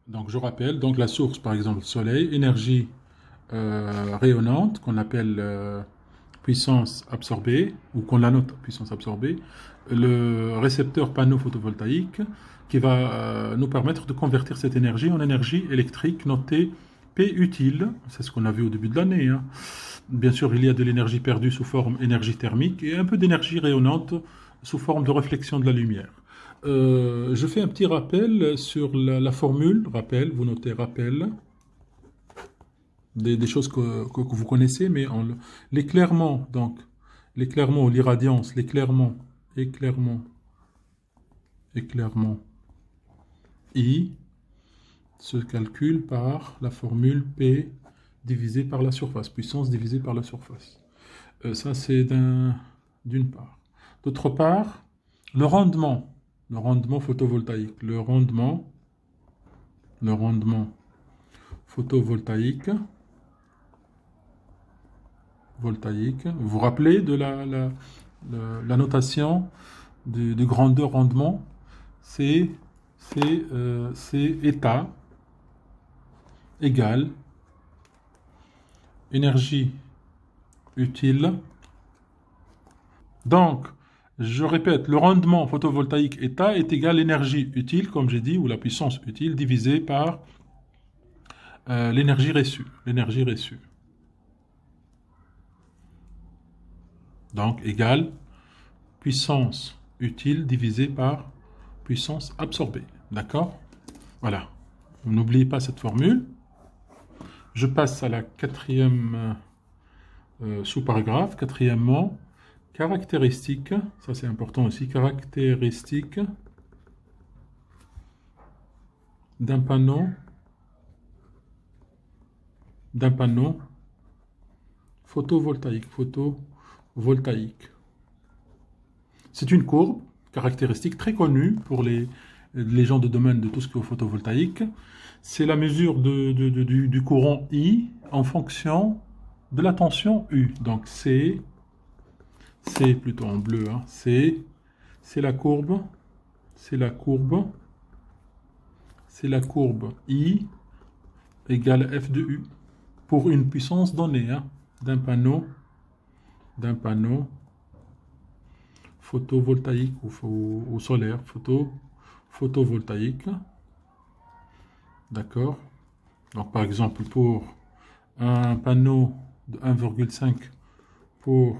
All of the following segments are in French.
Donc je rappelle, donc la source par exemple le soleil, énergie rayonnante qu'on appelle puissance absorbée ou qu'on la note puissance absorbée, le récepteur panneau photovoltaïque qui va nous permettre de convertir cette énergie en énergie électrique notée P utile, c'est ce qu'on a vu au début de l'année, hein. Bien sûr, il y a de l'énergie perdue sous forme énergie thermique et un peu d'énergie rayonnante sous forme de réflexion de la lumière. Je fais un petit rappel sur la formule, rappel, vous notez rappel, des choses que vous connaissez, mais l'éclairement, donc, l'éclairement ou l'irradiance, éclairement, I se calcule par la formule P divisé par la surface, puissance divisée par la surface. Ça, c'est d'une part. D'autre part, le rendement photovoltaïque, le rendement photovoltaïque, vous vous rappelez de la notation du grandeur rendement, c'est état égale énergie utile. Donc, je répète, le rendement photovoltaïque état est égal à l'énergie utile, comme j'ai dit, ou la puissance utile, divisée par l'énergie reçue. Donc, égale puissance utile divisée par puissance absorbée. D'accord? Voilà. N'oubliez pas cette formule. Je passe à la quatrième sous-paragraphe. Quatrièmement, caractéristique, ça c'est important aussi, caractéristique d'un panneau photovoltaïque. C'est une courbe caractéristique très connue pour les gens de domaine de tout ce qui est photovoltaïque. C'est la mesure du courant I en fonction de la tension U. Donc C plutôt en bleu, hein, c'est la courbe I égale F de U pour une puissance donnée, hein, d'un panneau photovoltaïque ou solaire, photovoltaïque. D'accord? Donc par exemple pour un panneau de 1,5 pour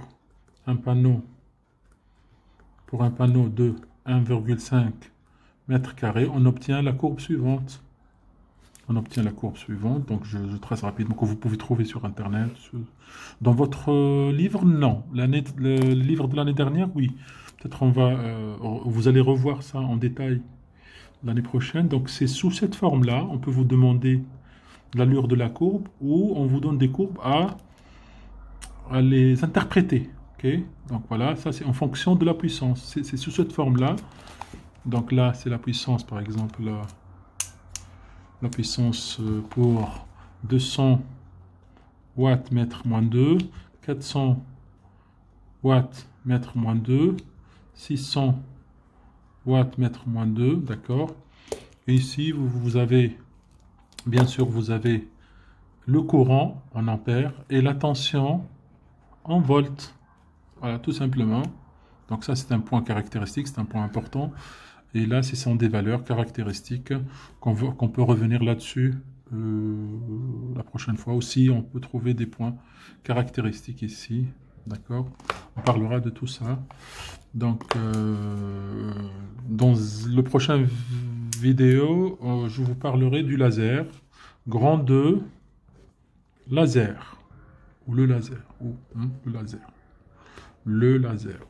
un panneau de 1,5 mètres carrés, on obtient la courbe suivante. Donc je trace rapidement, que vous pouvez trouver sur Internet. Dans votre livre, non. Le livre de l'année dernière, oui. Peut-être vous allez revoir ça en détail l'année prochaine. Donc c'est sous cette forme-là, on peut vous demander l'allure de la courbe ou on vous donne des courbes à les interpréter. Okay. Donc voilà, ça c'est en fonction de la puissance. C'est sous cette forme-là. Donc là, c'est la puissance, par exemple, la puissance pour 200 watts mètre moins 2, 400 watts mètre moins 2, 600 watts mètre moins 2, d'accord. Et ici, vous avez, bien sûr, vous avez le courant en ampères et la tension en volts. Voilà, tout simplement. Donc ça, c'est un point caractéristique, c'est un point important. Et là, ce sont des valeurs caractéristiques qu'on peut revenir là-dessus la prochaine fois. Aussi, on peut trouver des points caractéristiques ici. D'accord? On parlera de tout ça. Donc, dans le prochain vidéo, je vous parlerai du laser. Grand 2, laser. Ou le laser. Le laser.